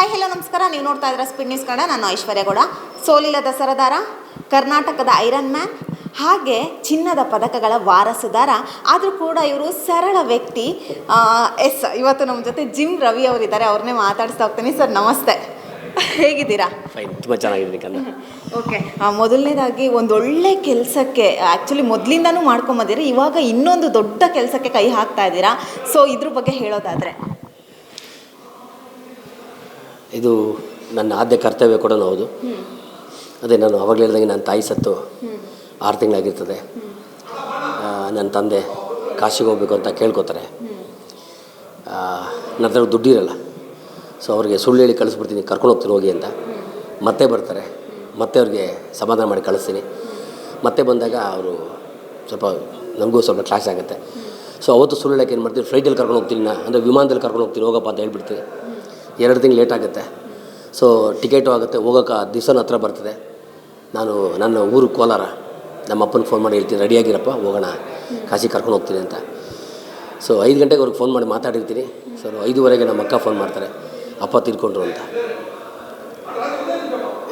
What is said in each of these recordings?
Hi hello ನಮಸ್ಕಾರ. ನೀವು ನೋಡ್ತಾ ಇದ್ದೀರಾ ಸ್ಪೀಡ್ ನ್ಯೂಸ್ ಕನ್ನಡ. ನಾನು ಐಶ್ವರ್ಯ ಗೌಡ. ಸೋಲಿಲ್ಲದ ಸರದಾರ, ಕರ್ನಾಟಕದ ಐರನ್ ಮ್ಯಾನ್, ಹಾಗೆ ಚಿನ್ನದ ಪದಕಗಳ ವಾರಸುದಾರ. ಆದರೂ ಕೂಡ ಇವರು ಸರಳ ವ್ಯಕ್ತಿ. ಇವತ್ತು ನಮ್ಮ ಜೊತೆ ಜಿಮ್ ರವಿ ಅವರಿದ್ದಾರೆ. ಅವ್ರನ್ನೇ ಮಾತಾಡಿಸ್ತಾ ಹೋಗ್ತೀನಿ. ಸರ್ ನಮಸ್ತೆ, ಹೇಗಿದ್ದೀರಾ? ಫೈನ್, ತುಂಬ ಚೆನ್ನಾಗಿದ್ದೀನಿ ಕಣ್ಣ. ಓಕೆ, ಮೊದಲನೇದಾಗಿ ಒಂದೊಳ್ಳೆ ಕೆಲಸಕ್ಕೆ ಆ್ಯಕ್ಚುಲಿ ಮೊದಲಿಂದನೂ ಮಾಡ್ಕೊಂಬಂದಿರ, ಇವಾಗ ಇನ್ನೊಂದು ದೊಡ್ಡ ಕೆಲಸಕ್ಕೆ ಕೈ ಹಾಕ್ತಾ ಇದ್ದೀರಾ. ಸೊ ಇದ್ರ ಬಗ್ಗೆ ಹೇಳೋದಾದರೆ? ಇದು ನನ್ನ ಆದ್ಯ ಕರ್ತವ್ಯ ಕೂಡ ಹೌದು. ಅದೇ ನಾನು ಅವಾಗಲೇ ಹೇಳ್ದಂಗೆ ನನ್ನ ತಾಯಿ ಸತ್ತು 6 ತಿಂಗಳಾಗಿರ್ತದೆ. ನನ್ನ ತಂದೆ ಕಾಶಿಗೆ ಹೋಗ್ಬೇಕು ಅಂತ ಕೇಳ್ಕೊತಾರೆ. ನನ್ನ ಹತ್ರ ದುಡ್ಡಿರಲ್ಲ. ಸೊ ಅವ್ರಿಗೆ ಸುಳ್ಳು ಹೇಳಿ ಕಳಿಸ್ಬಿಡ್ತೀನಿ, ಕರ್ಕೊಂಡು ಹೋಗ್ತೀನಿ ಹೋಗಿ ಅಂತ. ಮತ್ತೆ ಬರ್ತಾರೆ, ಮತ್ತೆ ಅವ್ರಿಗೆ ಸಮಾಧಾನ ಮಾಡಿ ಕಳಿಸ್ತೀನಿ. ಮತ್ತೆ ಬಂದಾಗ ಅವರು ಸ್ವಲ್ಪ ನನಗೂ ಸ್ವಲ್ಪ ಕ್ಲಾಸ್ ಆಗುತ್ತೆ. ಸೊ ಅವತ್ತು ಸುಳ್ಳು ಹೇಳೋಕ್ಕೆ ಏನು ಮಾಡ್ತೀನಿ, ಫ್ಲೈಟಲ್ಲಿ ಕರ್ಕೊಂಡು ಹೋಗ್ತೀನಿ, ಅಂದರೆ ವಿಮಾನದಲ್ಲಿ ಕರ್ಕೊಂಡು ಹೋಗ್ತೀನಿ ಹೋಗಪ್ಪ ಅಂತ ಹೇಳ್ಬಿಡ್ತೀನಿ. 2 ತಿಂಗಳು ಲೇಟ್ ಆಗುತ್ತೆ. ಸೊ ಟಿಕೆಟು ಆಗುತ್ತೆ, ಹೋಗೋಕೆ ದಿವಸನ ಹತ್ರ ಬರ್ತದೆ. ನಾನು ನನ್ನ ಊರು ಕೋಲಾರ, ನಮ್ಮ ಅಪ್ಪನಿಗೆ ಫೋನ್ ಮಾಡಿ ಹೇಳ್ತೀನಿ, ರೆಡಿಯಾಗಿರಪ್ಪ ಹೋಗೋಣ, ಕಾಶಿ ಕರ್ಕೊಂಡು ಹೋಗ್ತೀನಿ ಅಂತ. ಸೊ 5 ಗಂಟೆಗೆ ಅವ್ರಿಗೆ ಫೋನ್ ಮಾಡಿ ಮಾತಾಡಿರ್ತೀನಿ. ಸೊ 5:15ಗೆ ನಮ್ಮ ಅಕ್ಕ ಫೋನ್ ಮಾಡ್ತಾರೆ, ಅಪ್ಪ ತೀರ್ಕೊಂಡ್ರು ಅಂತ.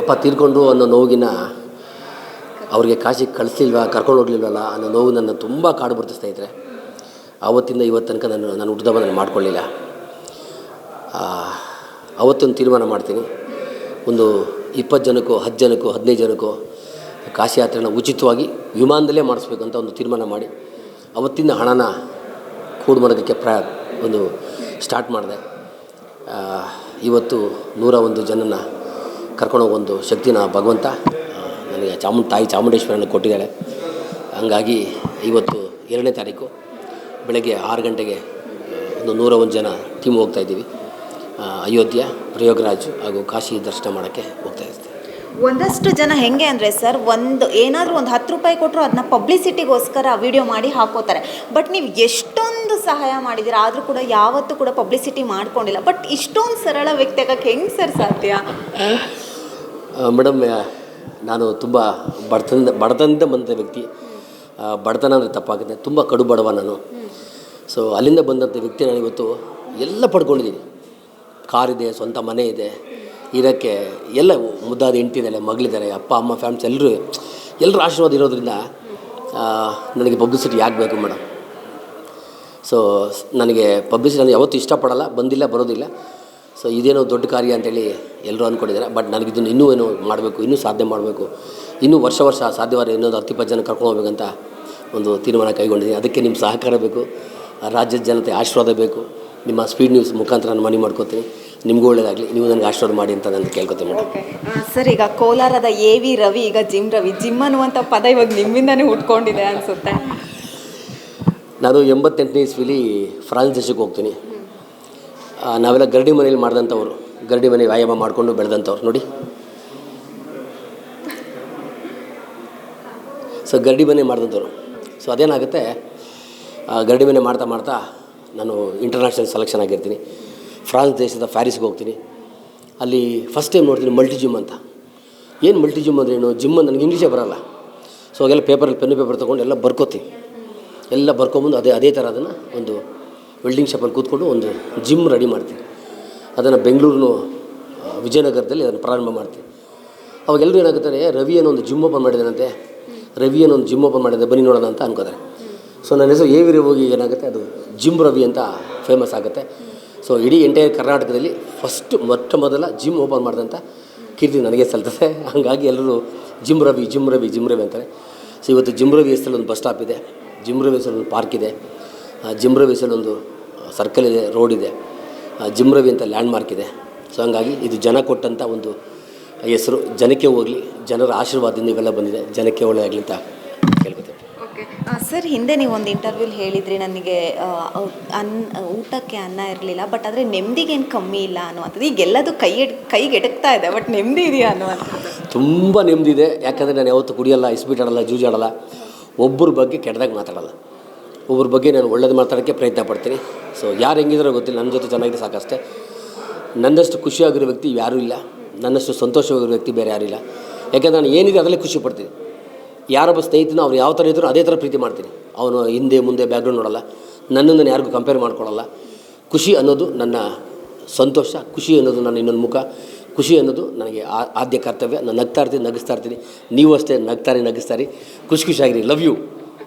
ಅಪ್ಪ ತೀರ್ಕೊಂಡ್ರು ಅನ್ನೋ ನೋವಿನ, ಅವ್ರಿಗೆ ಕಾಶಿಗೆ ಕಳಿಸ್ಲಿಲ್ವ, ಕರ್ಕೊಂಡು ಹೋಗ್ಲಿಲ್ವಲ್ಲ ಅನ್ನೋ ನೋವು ನನ್ನ ತುಂಬ ಕಾಡುಬಿಡ್ತು ಸ್ನೇಹಿತರೆ. ಆವತ್ತಿಂದ ಇವತ್ತು ತನಕ ನಾನು ಹುಟ್ಟಿದವ ನಾನು ಮಾಡ್ಕೊಳ್ಳಿಲ್ಲ. ಅವತ್ತೊಂದು ತೀರ್ಮಾನ ಮಾಡ್ತೀನಿ, ಒಂದು 20 ಜನಕ್ಕೋ 10 ಜನಕ್ಕೋ 15 ಜನಕ್ಕೋ ಕಾಶಿ ಯಾತ್ರೆನ ಉಚಿತವಾಗಿ ವಿಮಾನದಲ್ಲೇ ಮಾಡಿಸ್ಬೇಕು ಅಂತ ಒಂದು ತೀರ್ಮಾನ ಮಾಡಿ ಅವತ್ತಿಂದ ಹಣನ ಕೂಡು ಮಾಡೋದಕ್ಕೆ ಒಂದು ಸ್ಟಾರ್ಟ್ ಮಾಡಿದೆ. ಇವತ್ತು 101 ಜನನ ಕರ್ಕೊಂಡೋಗೋ ಒಂದು ಶಕ್ತಿನ ಭಗವಂತ ನನಗೆ ತಾಯಿ ಚಾಮುಂಡೇಶ್ವರಿಯನ್ನು ಕೊಟ್ಟಿದ್ದಾಳೆ. ಹಂಗಾಗಿ ಇವತ್ತು 2ನೇ ತಾರೀಕು ಬೆಳಗ್ಗೆ 6 ಗಂಟೆಗೆ ಒಂದು 101 ಜನ ಟೀಮ್ ಹೋಗ್ತಾಯಿದ್ದೀವಿ. ಅಯೋಧ್ಯ, ಪ್ರಯಾಗ್ರಾಜ್ ಹಾಗೂ ಕಾಶಿ ದರ್ಶನ ಮಾಡೋಕ್ಕೆ ಹೋಗ್ತಾ ಇರ್ತೀವಿ. ಒಂದಷ್ಟು ಜನ ಹೆಂಗೆ ಅಂದರೆ ಸರ್, ಏನಾದರೂ ಒಂದು 10 ರೂಪಾಯಿ ಕೊಟ್ಟರು ಅದನ್ನ ಪಬ್ಲಿಸಿಟಿಗೋಸ್ಕರ ವಿಡಿಯೋ ಮಾಡಿ ಹಾಕೋತಾರೆ. ಬಟ್ ನೀವು ಎಷ್ಟೊಂದು ಸಹಾಯ ಮಾಡಿದ್ದೀರಾ, ಆದರೂ ಕೂಡ ಯಾವತ್ತೂ ಕೂಡ ಪಬ್ಲಿಸಿಟಿ ಮಾಡ್ಕೊಂಡಿಲ್ಲ. ಬಟ್ ಇಷ್ಟೊಂದು ಸರಳ ವ್ಯಕ್ತಿ ಆಗೋಕ್ಕೆ ಹೆಂಗೆ ಸರ್ ಸಾಧ್ಯ? ಮೇಡಮ್, ನಾನು ತುಂಬ ಬಡತನದಿಂದ ಬಂದ ವ್ಯಕ್ತಿ. ಬಡತನ ಅಂದರೆ ತಪ್ಪಾಗುತ್ತೆ, ತುಂಬ ಕಡು ಬಡವ ನಾನು. ಸೊ ಅಲ್ಲಿಂದ ಬಂದಂಥ ವ್ಯಕ್ತಿ ನಾನು ಇವತ್ತು ಎಲ್ಲ ಪಡ್ಕೊಂಡಿದ್ದೀನಿ. ಕಾರಿದೆ, ಸ್ವಂತ ಮನೆ ಇದೆ, ಇರೋಕ್ಕೆ ಎಲ್ಲ ಮುದ್ದಾದ ಹೆಂಡ್ತಿದ್ದಾಳೆ, ಮಗಳಿದ್ದಾರೆ, ಅಪ್ಪ ಅಮ್ಮ ಫ್ಯಾಮಿಲಿಸ್ ಎಲ್ಲರೂ ಆಶೀರ್ವಾದ ಇರೋದ್ರಿಂದ ನನಗೆ ಪಬ್ಲಿಸಿಟಿ ಯಾಕೆ ಬೇಕು ಮೇಡಮ್? ಸೊ ನನಗೆ ಪಬ್ಲಿಸಿಟಿ ನಾನು ಯಾವತ್ತೂ ಇಷ್ಟಪಡಲ್ಲ, ಬಂದಿಲ್ಲ, ಬರೋದಿಲ್ಲ. ಸೊ ಇದೇನೋ ದೊಡ್ಡ ಕಾರ್ಯ ಅಂತೇಳಿ ಎಲ್ಲರೂ ಅಂದ್ಕೊಂಡಿದ್ದಾರೆ. ಬಟ್ ನನಗಿದನ್ನು ಇನ್ನೂ ಏನೋ ಮಾಡಬೇಕು, ಇನ್ನೂ ಸಾಧನೆ ಮಾಡಬೇಕು, ಇನ್ನೂ ವರ್ಷ ಸಾಧ್ಯವಾದ ಇನ್ನೊಂದು 10-20 ಜನ ಕರ್ಕೊಂಡು ಹೋಗ್ಬೇಕಂತ ಒಂದು ತೀರ್ಮಾನ ಕೈಗೊಂಡಿದ್ದೀನಿ. ಅದಕ್ಕೆ ನಿಮ್ಮ ಸಹಕಾರ ಬೇಕು, ರಾಜ್ಯದ ಜನತೆ ಆಶೀರ್ವಾದ ಬೇಕು. ನಿಮ್ಮ ಸ್ಪೀಡ್ ನ್ಯೂಸ್ ಮುಖಾಂತರ ನಾನು ಮನವಿ ಮಾಡ್ಕೋತೀನಿ, ನಿಮಗೂ ಒಳ್ಳೆಯದಾಗಲಿ, ನೀವು ನನಗೆ ಆಶೀರ್ವಾದ ಮಾಡಿ ಅಂತ ನಾನು ಕೇಳ್ಕೊತೀನಿ ಮೇಡಮ್. ಸರ್, ಈಗ ಕೋಲಾರದ AV ರವಿ ಈಗ ಜಿಮ್ ರವಿ, ಜಿಮ್ ಅನ್ನುವಂಥ ಪದ ಇವಾಗ ನಿಮ್ಮಿಂದನೇ ಹುಟ್ಕೊಂಡಿದೆ ಅನಿಸುತ್ತೆ. ನಾನು 88ನೇ ಇಸ್ವಿಲಿ ಫ್ರಾನ್ಸ್ ದೇಶಕ್ಕೆ ಹೋಗ್ತೀನಿ. ನಾವೆಲ್ಲ ಗರಡಿ ಮನೇಲಿ ಮಾಡಿದಂಥವ್ರು, ಗರಡಿ ಮನೆ ವ್ಯಾಯಾಮ ಮಾಡಿಕೊಂಡು ಬೆಳೆದಂಥವ್ರು ನೋಡಿ. ಸೊ ಗರಡಿ ಮನೆ ಮಾಡಿದಂಥವ್ರು. ಸೊ ಅದೇನಾಗುತ್ತೆ, ಗರಡಿ ಮನೆ ಮಾಡ್ತಾ ನಾನು ಇಂಟರ್ನ್ಯಾಷನಲ್ ಸೆಲೆಕ್ಷನ್ ಆಗಿರ್ತೀನಿ. ಫ್ರಾನ್ಸ್ ದೇಶದ ಪ್ಯಾರಿಸ್ಗೆ ಹೋಗ್ತೀನಿ. ಅಲ್ಲಿ ಫಸ್ಟ್ ಟೈಮ್ ನೋಡ್ತೀನಿ ಮಲ್ಟಿ ಜಿಮ್ ಅಂತ. ಏನು ಮಲ್ಟಿ ಜಿಮ್ ಅಂದರೆ ಏನು? ಜಿಮ್ ನನಗೆ ಇಂಗ್ಲೀಷೇ ಬರೋಲ್ಲ. ಸೊ ಅವೆಲ್ಲ ಪೆನ್ನು ಪೇಪರ್ ತೊಗೊಂಡು ಎಲ್ಲ ಬರ್ಕೋತೀನಿ. ಎಲ್ಲ ಬರ್ಕೊಂಬಂದು ಅದೇ ಥರ ಅದನ್ನು ಒಂದು ವೆಲ್ಡಿಂಗ್ ಶಾಪಲ್ಲಿ ಕೂತ್ಕೊಂಡು ಒಂದು ಜಿಮ್ ರೆಡಿ ಮಾಡ್ತೀನಿ. ಅದನ್ನು ಬೆಂಗಳೂರು ವಿಜಯನಗರದಲ್ಲಿ ಅದನ್ನು ಪ್ರಾರಂಭ ಮಾಡ್ತೀನಿ. ಅವಾಗೆಲ್ಲರೂ ಏನಾಗುತ್ತಾರೆ, ರವಿ ಏನೋ ಒಂದು ಜಿಮ್ ಓಪನ್ ಮಾಡಿದ್ದಾನಂತೆ, ಬನ್ನಿ ನೋಡೋಣ ಅಂತ ಅನ್ಕೋತಾರೆ. ಸೊ ನನ್ನ ಹೆಸರು AV ರವಿ ಹೋಗಿ ಏನಾಗುತ್ತೆ, ಅದು ಜಿಮ್ ರವಿ ಅಂತ ಫೇಮಸ್ ಆಗುತ್ತೆ. ಸೊ ಇಡೀ ಎಂಟೈರ್ ಕರ್ನಾಟಕದಲ್ಲಿ ಮೊಟ್ಟ ಮೊದಲ ಜಿಮ್ ಓಪನ್ ಮಾಡಿದಂಥ ಕೀರ್ತಿ ನನಗೆ ಸಲ್ತದೆ. ಹಾಗಾಗಿ ಎಲ್ಲರೂ ಜಿಮ್ ರವಿ ಅಂತಾರೆ. ಸೊ ಇವತ್ತು ಜಿಮ್ ರವಿ ಹೆಸರಲ್ಲಿ ಒಂದು ಬಸ್ ಸ್ಟಾಪ್ ಇದೆ, ಜಿಮ್ ರವಿ ಹೆಸರಲ್ಲಿ ಒಂದು ಪಾರ್ಕ್ ಇದೆ, ಜಿಮ್ ರವಿ ಹೆಸರಲ್ಲಿ ಒಂದು ಸರ್ಕಲ್ ಇದೆ, ರೋಡ್ ಇದೆ, ಜಿಮ್ ರವಿ ಅಂತ ಲ್ಯಾಂಡ್ ಮಾರ್ಕ್ ಇದೆ. ಸೊ ಹಂಗಾಗಿ ಇದು ಜನ ಕೊಟ್ಟಂಥ ಒಂದು ಹೆಸರು. ಜನಕ್ಕೆ ಹೋಗಲಿ, ಜನರ ಆಶೀರ್ವಾದದಿಂದ ಇವೆಲ್ಲ ಬಂದಿದೆ, ಜನಕ್ಕೆ ಒಳ್ಳೆಯದಾಗಲಿ ಅಂತ ಕೇಳ್ಕೊತೀನಿ. ಓಕೆ ಸರ್, ಹಿಂದೆ ನೀವು ಒಂದು ಇಂಟರ್ವ್ಯೂಲಿ ಹೇಳಿದ್ರಿ, ನನಗೆ ಊಟಕ್ಕೆ ಅನ್ನ ಇರಲಿಲ್ಲ, ಬಟ್ ಆದರೆ ನೆಮ್ಮದಿಗೇನು ಕಮ್ಮಿ ಇಲ್ಲ ಅನ್ನುವಂಥದ್ದು. ಈಗೆಲ್ಲದು ಕೈಗೆಟಕ್ತಾ ಇದೆ, ಬಟ್ ನೆಮ್ಮದಿ ಇದೆಯಾ ಅನ್ನುವಂಥದ್ದು? ತುಂಬ ನೆಮ್ಮದಿ ಇದೆ. ಯಾಕಂದರೆ ನಾನು ಯಾವತ್ತೂ ಕುಡಿಯಲ್ಲ, ಇಸ್ಪೀಟ್ ಆಡಲ್ಲ, ಜೂಜಾಡಲ್ಲ, ಒಬ್ಬರ ಬಗ್ಗೆ ಕೆಟ್ಟದಾಗ ಮಾತಾಡಲ್ಲ, ಒಬ್ಬರ ಬಗ್ಗೆ ನಾನು ಒಳ್ಳೇದು ಮಾತಾಡೋಕ್ಕೆ ಪ್ರಯತ್ನ ಪಡ್ತೀನಿ. ಸೊ ಯಾರು ಹೆಂಗಿದ್ರೋ ಗೊತ್ತಿಲ್ಲ, ನನ್ನ ಜೊತೆ ಚೆನ್ನಾಗಿದೆ ಸಾಕಷ್ಟೇ. ನನ್ನಷ್ಟು ಖುಷಿಯಾಗಿರೋ ವ್ಯಕ್ತಿ ಯಾರೂ ಇಲ್ಲ, ನನ್ನಷ್ಟು ಸಂತೋಷವಾಗಿರೋ ವ್ಯಕ್ತಿ ಬೇರೆ ಯಾರೂ ಇಲ್ಲ. ಯಾಕೆಂದರೆ ನಾನು ಏನಿದೆ ಅದರಲ್ಲೇ ಖುಷಿ ಪಡ್ತೀನಿ. ಯಾರೊಬ್ಬ ಸ್ನೇಹಿತನೋ ಅವ್ರು ಯಾವ ಥರ ಇದ್ದರೂ ಅದೇ ಥರ ಪ್ರೀತಿ ಮಾಡ್ತೀನಿ. ಅವನು ಹಿಂದೆ ಮುಂದೆ ಬ್ಯಾಕ್ಗ್ರೌಂಡ್ ನೋಡಲ್ಲ, ನನ್ನನ್ನು ಯಾರಿಗೂ ಕಂಪೇರ್ ಮಾಡ್ಕೊಳ್ಳಲ್ಲ. ಖುಷಿ ಅನ್ನೋದು ನನ್ನ ಸಂತೋಷ, ಖುಷಿ ಅನ್ನೋದು ನನ್ನ ಇನ್ನೊಂದು ಮುಖ. ಖುಷಿ ಅನ್ನೋದು ನನಗೆ ಆದ್ಯ ಕರ್ತವ್ಯ. ನಾನು ನಗ್ತಾ ಇರ್ತೀನಿ, ನಗಿಸ್ತಾ ಇರ್ತೀನಿ. ನೀವು ಅಷ್ಟೇ ನಗಿಸ್ತಾರೆ, ಖುಷಿಯಾಗಿರಿ. Love you.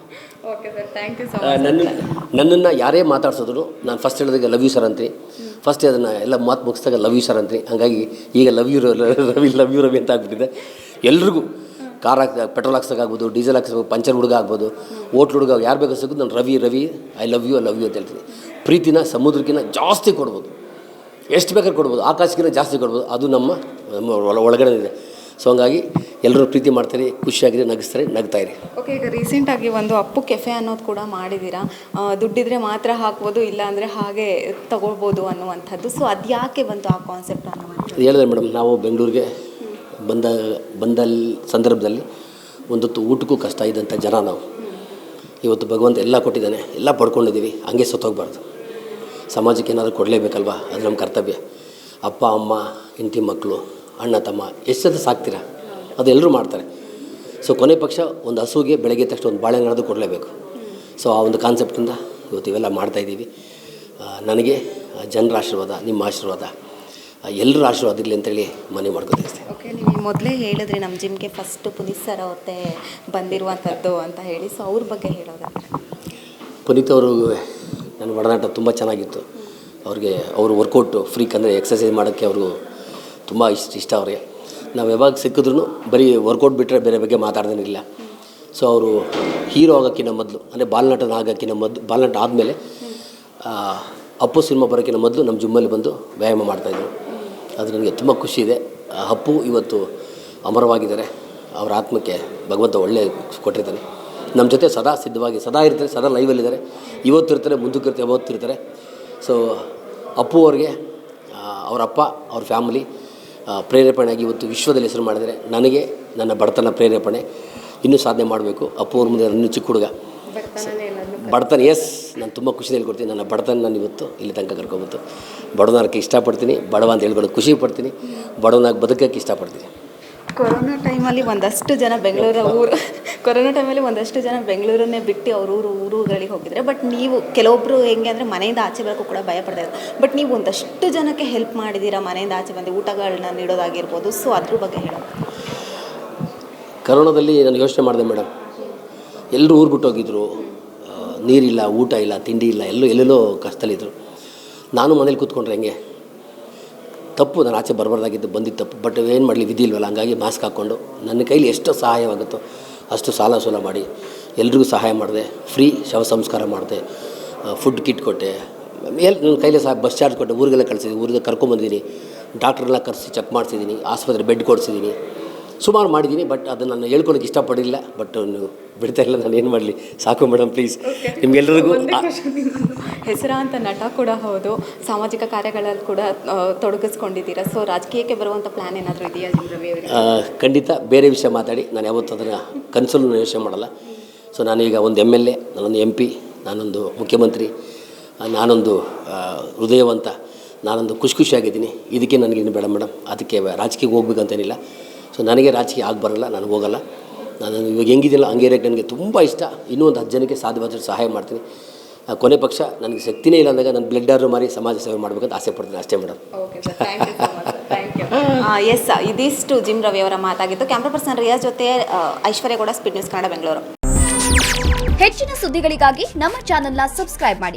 Okay sir, thank you so much. ನನ್ನನ್ನು ಯಾರೇ ಮಾತಾಡ್ಸಿದ್ರು ನಾನು ಫಸ್ಟ್ ಹೇಳಿದಾಗ ಲವ್ ಯು ಸರ್ ಅಂತೀನಿ. ಫಸ್ಟ್ ಅದನ್ನು ಎಲ್ಲ ಮಾತು ಮುಗಿಸಿದಾಗ ಲವ್ ಯು ಸರ್ ಅಂತೀನಿ. ಹಾಗಾಗಿ ಈಗ ಲವ್ ಯು ರವಿ ಅಂತ ಆಗ್ಬಿಟ್ಟಿದೆ. ಎಲ್ರಿಗೂ ಕಾರ್ ಪೆಟ್ರೋಲ್ ಹಾಕ್ಸೋಕ್ಕಾಗ್ಬೋದು, ಡೀಸೆಲ್ ಹಾಕ್ಸ್ಬೇಕು, ಪಂಚರ್ ಹುಡುಗ ಆಗ್ಬೋದು, ಹೋಟ್ಲ್ ಹುಡುಗ, ಯಾರು ಬೇಕು ಸಿಗೋದು ನಾನು ರವಿ ಐ ಲವ್ ಯು ಅಂತ ಹೇಳ್ತೀನಿ. ಪ್ರೀತಿನ ಸಮುದ್ರಕ್ಕಿಂತ ಜಾಸ್ತಿ ಕೊಡ್ಬೋದು, ಎಷ್ಟು ಬೇಕಾದ್ರೂ ಕೊಡ್ಬೋದು, ಆಕಾಶಕ್ಕಿಂತ ಜಾಸ್ತಿ ಕೊಡ್ಬೋದು. ಅದು ನಮ್ಮ ಒಳಗಡೆ ಇದೆ. ಸೊ ಹಂಗಾಗಿ ಎಲ್ಲರೂ ಪ್ರೀತಿ ಮಾಡ್ತಾರೆ, ಖುಷಿಯಾಗಿರಿ, ನಗಿಸ್ತಾರೆ, ನಗ್ತಾಯಿರಿ. ಓಕೆ, ಈಗ ರೀಸೆಂಟಾಗಿ ಒಂದು ಅಪ್ಪು ಕೆಫೆ ಅನ್ನೋದು ಕೂಡ ಮಾಡಿದ್ದೀರಾ. ದುಡ್ಡಿದ್ರೆ ಮಾತ್ರ ಹಾಕ್ಬೋದು, ಇಲ್ಲ ಅಂದರೆ ಹಾಗೆ ತಗೊಳ್ಬೋದು ಅನ್ನುವಂಥದ್ದು. ಸೊ ಅದು ಯಾಕೆ ಬಂತು ಆ ಕಾನ್ಸೆಪ್ಟ್ ಅನ್ನುವಂಥದ್ದು? ಹೇಳಿದೆ ಮೇಡಮ್, ನಾವು ಬೆಂಗಳೂರಿಗೆ ಬಂದ ಸಂದರ್ಭದಲ್ಲಿ ಒಂದೊತ್ತು ಊಟಕ್ಕೂ ಕಷ್ಟ ಇದ್ದಂಥ ಜನ ನಾವು. ಇವತ್ತು ಭಗವಂತ ಎಲ್ಲ ಕೊಟ್ಟಿದ್ದಾನೆ, ಎಲ್ಲ ಪಡ್ಕೊಂಡಿದ್ದೀವಿ. ಹಂಗೆ ಸತ್ತೋಗ್ಬಾರ್ದು. ಸಮಾಜಕ್ಕೆ ಏನಾದರೂ ಕೊಡಲೇಬೇಕಲ್ವ, ಅದು ನಮ್ಮ ಕರ್ತವ್ಯ. ಅಪ್ಪ ಅಮ್ಮ, ಹೆಂಡತಿ ಮಕ್ಕಳು, ಅಣ್ಣ ತಮ್ಮ ಎಷ್ಟು ಜೊತೆ ಸಾಕ್ತೀರಾ, ಅದು ಎಲ್ಲರೂ ಮಾಡ್ತಾರೆ. ಸೊ ಕೊನೆ ಪಕ್ಷ ಒಂದು ಹಸುಗೆ ಬೆಳಗ್ಗೆ ತಕ್ಷಣ ಒಂದು ಬಾಳೆಹಣ್ಣು ಕೊಡಲೇಬೇಕು. ಸೊ ಆ ಒಂದು ಕಾನ್ಸೆಪ್ಟಿಂದ ಇವತ್ತು ಇವೆಲ್ಲ ಮಾಡ್ತಾಯಿದ್ದೀವಿ. ನನಗೆ ಜನರ ಆಶೀರ್ವಾದ, ನಿಮ್ಮ ಆಶೀರ್ವಾದ, ಎಲ್ಲರ ಆಶೀರ್ವಾದ ಇರಲಿ ಅಂತೇಳಿ ಮನೆ ಮಾಡ್ಕೊತೀನಿ. ಓಕೆ, ನೀವು ಮೊದಲೇ ಹೇಳಿದ್ರಿ ನಮ್ಮ ಜಿಮ್ಗೆ ಫಸ್ಟ್ ಪುನೀತ್ ಸರ್ ಅವತ್ತೇ ಬಂದಿರುವಂಥದ್ದು ಅಂತ ಹೇಳಿ. ಸೊ ಅವ್ರ ಬಗ್ಗೆ ಹೇಳೋದಾದ್ರೆ, ಪುನೀತ್ ಅವರು ನನ್ನ ಒಡನಾಟ ತುಂಬ ಚೆನ್ನಾಗಿತ್ತು. ಅವ್ರಿಗೆ ಅವರು ವರ್ಕೌಟು ಫ್ರೀಕ್, ಅಂದರೆ ಎಕ್ಸಸೈಸ್ ಮಾಡೋಕ್ಕೆ ಅವರು ತುಂಬ ಇಷ್ಟ ಅವ್ರಿಗೆ. ನಾವು ಯಾವಾಗ ಸಿಕ್ಕಿದ್ರೂ ಬರೀ ವರ್ಕೌಟ್ ಬಿಟ್ಟರೆ ಬೇರೆ ಬಗ್ಗೆ ಮಾತಾಡ್ದೇನಿಲ್ಲ. ಸೊ ಅವರು ಹೀರೋ ಆಗೋಕ್ಕಿಂತ ಮೊದಲು, ಅಂದರೆ ಬಾಲ್ನಟನ ಆಗೋಕ್ಕಿಂತ ಮೊದಲು, ಬಾಲ್ನಟ ಆದಮೇಲೆ ಅಪ್ಪು ಸಿನಿಮಾ ಬರೋಕ್ಕಿಂತ ಮೊದಲು ನಮ್ಮ ಜಿಮ್ಮಲ್ಲಿ ಬಂದು ವ್ಯಾಯಾಮ ಮಾಡ್ತಾಯಿದ್ರು. ಅದು ನನಗೆ ತುಂಬ ಖುಷಿ ಇದೆ. ಅಪ್ಪು ಇವತ್ತು ಅಮರವಾಗಿದ್ದಾರೆ. ಅವರ ಆತ್ಮಕ್ಕೆ ಭಗವಂತ ಒಳ್ಳೆ ಕೊಟ್ಟಿರ್ತಾನೆ. ನಮ್ಮ ಜೊತೆ ಸದಾ ಸಿದ್ಧವಾಗಿ ಸದಾ ಇರ್ತಾರೆ, ಸದಾ ಲೈವಲ್ಲಿದ್ದಾರೆ. ಇವತ್ತು ಇರ್ತಾರೆ, ಮುಂದಕ್ಕೆ ಇರ್ತಾರೆ, ಯಾವತ್ತೂ ಇರ್ತಾರೆ. ಸೊ ಅಪ್ಪು ಅವ್ರಿಗೆ ಅವರಪ್ಪ, ಅವ್ರ ಫ್ಯಾಮಿಲಿ ಪ್ರೇರೇಪಣೆಯಾಗಿ ಇವತ್ತು ವಿಶ್ವದಲ್ಲಿ ಹೆಸರು ಮಾಡಿದರೆ, ನನಗೆ ನನ್ನ ಬಡತನ ಪ್ರೇರೇಪಣೆ. ಇನ್ನೂ ಸಾಧನೆ ಮಾಡಬೇಕು. ಅಪ್ಪು ಅವ್ರ ಮುಂದೆ ಇನ್ನೂ ಚಿಕ್ಕ ಹುಡುಗ, ಬಡತನ ನಾನು ತುಂಬ ಖುಷಿ ಹೇಳ್ಕೊಡ್ತೀನಿ. ನನ್ನ ಬಡತನ ನಾನು ಇವತ್ತು ಇಲ್ಲಿ ತನಕ ಕರ್ಕೊಬತ್ತು. ಬಡವನಾರಕ್ಕೆ ಇಷ್ಟಪಡ್ತೀನಿ, ಬಡವ ಅಂತ ಹೇಳ್ಕೊಳ್ಳೋದು ಖುಷಿ ಪಡ್ತೀನಿ, ಬಡವನಾಗಿ ಬದುಕೋಕ್ಕೆ ಇಷ್ಟಪಡ್ತೀನಿ. ಕೊರೋನಾ ಟೈಮಲ್ಲಿ ಒಂದಷ್ಟು ಜನ ಬೆಂಗಳೂರನ್ನೇ ಬಿಟ್ಟು ಅವ್ರ ಊರುಗಳಿಗೆ ಹೋಗಿದ್ದಾರೆ. ಬಟ್ ನೀವು ಕೆಲವೊಬ್ಬರು ಹೆಂಗೆ ಅಂದರೆ ಮನೆಯಿಂದ ಆಚೆ ಬರೋಕ್ಕೂ ಕೂಡ ಭಯ ಪಡ್ತಾಯಿದ್ರು. ಬಟ್ ನೀವು ಒಂದಷ್ಟು ಜನಕ್ಕೆ ಹೆಲ್ಪ್ ಮಾಡಿದ್ದೀರಾ, ಮನೆಯಿಂದ ಆಚೆ ಬಂದು ಊಟಗಳನ್ನ ನೀಡೋದಾಗಿರ್ಬೋದು. ಸೊ ಅದ್ರ ಬಗ್ಗೆ ಹೇಳೋದು. ಕರೋನಾದಲ್ಲಿ ನಾನು ಯೋಚನೆ ಮಾಡಿದೆ ಮೇಡಮ್, ಎಲ್ಲರೂ ಊರು ಬಿಟ್ಟು ಹೋಗಿದ್ರು, ನೀರಿಲ್ಲ, ಊಟ ಇಲ್ಲ, ತಿಂಡಿ ಇಲ್ಲ, ಎಲ್ಲೆಲ್ಲೋ ಕಷ್ಟದಲ್ಲಿದ್ದರು. ನಾನು ಮನೇಲಿ ಕೂತ್ಕೊಂಡ್ರೆ ಹೆಂಗೆ, ತಪ್ಪು, ನಾನು ಆಚೆ ಬರಬಾರ್ದಾಗಿದ್ದು, ಬಂದಿದ್ದು ತಪ್ಪು. ಬಟ್ ಏನು ಮಾಡಲಿ, ವಿಧಿ ಇಲ್ವಲ್ಲ. ಹಂಗಾಗಿ ಮಾಸ್ಕ್ ಹಾಕ್ಕೊಂಡು ನನ್ನ ಕೈಲಿ ಎಷ್ಟು ಸಹಾಯವಾಗುತ್ತೋ ಅಷ್ಟು ಸಾಲ ಸೂಲ ಮಾಡಿ ಎಲ್ರಿಗೂ ಸಹಾಯ ಮಾಡಿದೆ. ಫ್ರೀ ಶವ ಸಂಸ್ಕಾರ ಮಾಡಿದೆ, ಫುಡ್ ಕಿಟ್ ಕೊಟ್ಟೆ, ನನ್ನ ಕೈಲೇ ಬಸ್ ಚಾರ್ಜ್ ಕೊಟ್ಟೆ, ಊರಿಗೆಲ್ಲ ಕಳಿಸಿದ್ದೀನಿ, ಊರಿಗೆ ಕರ್ಕೊಂಬಂದಿದ್ದೀನಿ, ಡಾಕ್ಟ್ರೆಲ್ಲ ಕರೆಸಿ ಚೆಕ್ ಮಾಡಿಸಿದ್ದೀನಿ, ಆಸ್ಪತ್ರೆ ಬೆಡ್ ಕೊಡಿಸಿದ್ದೀನಿ, ಸುಮಾರು ಮಾಡಿದ್ದೀನಿ. ಬಟ್ ಅದನ್ನು ನಾನು ಹೇಳ್ಕೊಳಕ್ಕೆ ಇಷ್ಟಪಡಿಲ್ಲ. ಬಟ್ ನೀವು ಬಿಡ್ತಾ ಇಲ್ಲ, ನಾನು ಏನು ಮಾಡಲಿ, ಸಾಕು ಮೇಡಮ್ ಪ್ಲೀಸ್. ನಿಮಗೆಲ್ಲರಿಗೂ ಹೆಸರಾಂತ ನಟ ಕೂಡ ಹೌದು, ಸಾಮಾಜಿಕ ಕಾರ್ಯಗಳಲ್ಲಿ ಕೂಡ ತೊಡಗಿಸ್ಕೊಂಡಿದ್ದೀರಾ. ಸೊ ರಾಜಕೀಯಕ್ಕೆ ಬರುವಂಥ ಪ್ಲ್ಯಾನ್ ಏನಾದರೂ ಇದೆಯಾ ಜಿಮ್ ರವಿ ಅವರಿಗೆ? ಖಂಡಿತ ಬೇರೆ ವಿಷಯ ಮಾತಾಡಿ, ನಾನು ಯಾವತ್ತೂ ಅದನ್ನು ಕನಸಲ್ಲೂ ಯೋಚನೆ ಮಾಡಲ್ಲ. ಸೊ ನಾನೀಗ ಒಂದು MLA, ನಾನೊಂದು MP, ನಾನೊಂದು ಮುಖ್ಯಮಂತ್ರಿ, ನಾನೊಂದು ಹೃದಯವಂತ, ನಾನೊಂದು ಖುಷಿಯಾಗಿದ್ದೀನಿ. ಇದಕ್ಕೆ ನನಗೇನು ಬೇಡ ಮೇಡಮ್, ಅದಕ್ಕೆ ರಾಜಕೀಯಕ್ಕೆ ಹೋಗ್ಬೇಕಂತೇನಿಲ್ಲ. ಸೊ ನನಗೆ ರಾಜಕೀಯ ಆಗಿ ಬರಲ್ಲ, ನಾನು ಹೋಗಲ್ಲ. ನಾನು ಇವಾಗ ಹೆಂಗಿದಿಲ್ಲ ಹಂಗೆ ಇರೋಕ್ಕೆ ನನಗೆ ತುಂಬ ಇಷ್ಟ. ಇನ್ನೂ ಒಂದು 10 ಜನಕ್ಕೆ ಸಾಧ್ಯವಾದಷ್ಟು ಸಹಾಯ ಮಾಡ್ತೀನಿ. ಕೊನೆ ಪಕ್ಷ ನನಗೆ ಶಕ್ತಿನೇ ಇಲ್ಲ ಅಂದಾಗ ನಾನು ಬ್ಲಡ್ ಆರ್ಡರ್ ಮಾರಿ ಸಮಾಜ ಸೇವೆ ಮಾಡಬೇಕಂತ ಆಸೆ ಪಡ್ತೀನಿ, ಅಷ್ಟೇ madam. Okay sir, thank you. Yes, ಇದಿಷ್ಟು ಜಿಮ್ ರವಿ ಅವರ ಮಾತಾಗಿತ್ತು. ಕ್ಯಾಮ್ರಾ ಪರ್ಸನ್ ರಿಯಾಜ್ ಜೊತೆ ಐಶ್ವರ್ಯ ಗೌಡ, ಸ್ಪೀಡ್ ನ್ಯೂಸ್ ಕನ್ನಡ, ಬೆಂಗಳೂರು. ಹೆಚ್ಚಿನ ಸುದ್ದಿಗಳಿಗಾಗಿ ನಮ್ಮ ಚಾನೆಲ್ನ ಸಬ್ಸ್ಕ್ರೈಬ್ ಮಾಡಿ.